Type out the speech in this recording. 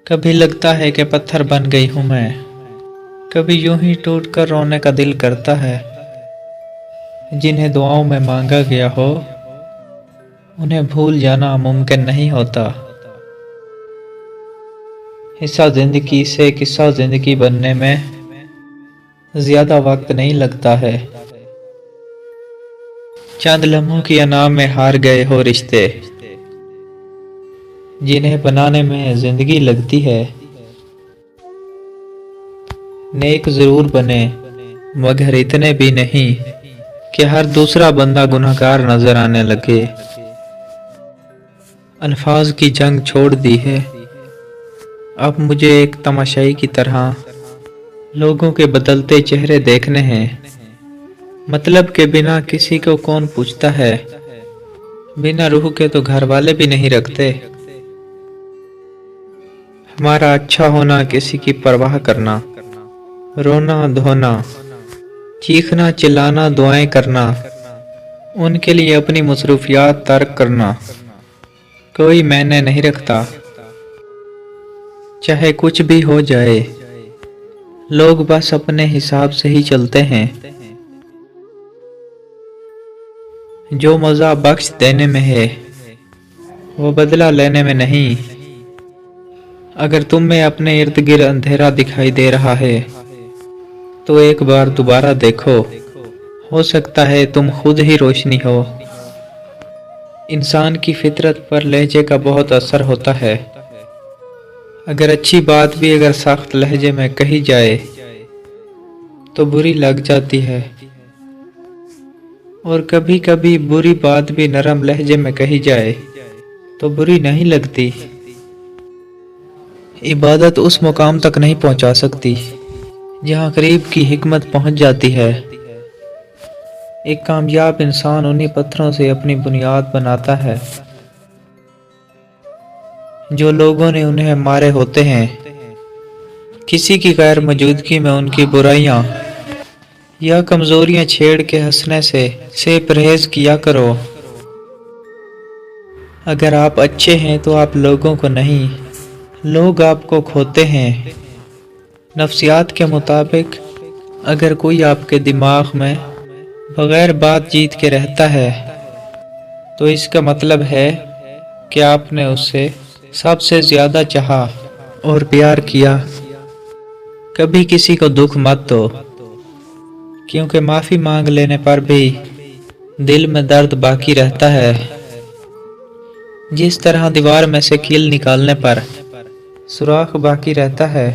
कभी लगता है कि पत्थर बन गई हूँ मैं, कभी यूं ही टूट कर रोने का दिल करता है। जिन्हें दुआओं में मांगा गया हो, उन्हें भूल जाना मुमकिन नहीं होता। हिस्सा जिंदगी से किस्सा जिंदगी बनने में ज्यादा वक्त नहीं लगता है। चंद लम्हों की अना में हार गए हो रिश्ते, जिन्हें बनाने में जिंदगी लगती है। नेक जरूर बने मगर इतने भी नहीं कि हर दूसरा बंदा गुनहगार नजर आने लगे। अल्फाज की जंग छोड़ दी है, अब मुझे एक तमाशाई की तरह लोगों के बदलते चेहरे देखने हैं। मतलब के बिना किसी को कौन पूछता है, बिना रूह के तो घर वाले भी नहीं रखते। हमारा अच्छा होना किसी की परवाह करना, रोना धोना, चीखना चिल्लाना दुआएं करना, उनके लिए अपनी मसरूफियात तर्क करना, कोई मैंने नहीं रखता। चाहे कुछ भी हो जाए, लोग बस अपने हिसाब से ही चलते हैं। जो मजा बख्श देने में है, वो बदला लेने में नहीं। अगर तुम में अपने इर्द गिर्द अंधेरा दिखाई दे रहा है, तो एक बार दोबारा देखो, हो सकता है तुम खुद ही रोशनी हो। इंसान की फितरत पर लहजे का बहुत असर होता है। अगर अच्छी बात भी अगर सख्त लहजे में कही जाए तो बुरी लग जाती है, और कभी कभी बुरी बात भी नरम लहजे में कही जाए तो बुरी नहीं लगती। इबादत उस मुकाम तक नहीं पहुंचा सकती जहां करीब की हिकमत पहुंच जाती है। एक कामयाब इंसान उन्हीं पत्थरों से अपनी बुनियाद बनाता है जो लोगों ने उन्हें मारे होते हैं। किसी की गैर मौजूदगी में उनकी बुराइयां या कमजोरियां छेड़ के हंसने से परहेज किया करो। अगर आप अच्छे हैं तो आप लोगों को नहीं, लोग आपको खोते हैं। नफ्सियात के मुताबिक अगर कोई आपके दिमाग में बगैर बातचीत के रहता है, तो इसका मतलब है कि आपने उससे सबसे ज्यादा चाहा और प्यार किया। कभी किसी को दुख मत दो, क्योंकि माफी मांग लेने पर भी दिल में दर्द बाकी रहता है। जिस तरह दीवार में से कील निकालने पर सुराख बाकी रहता है,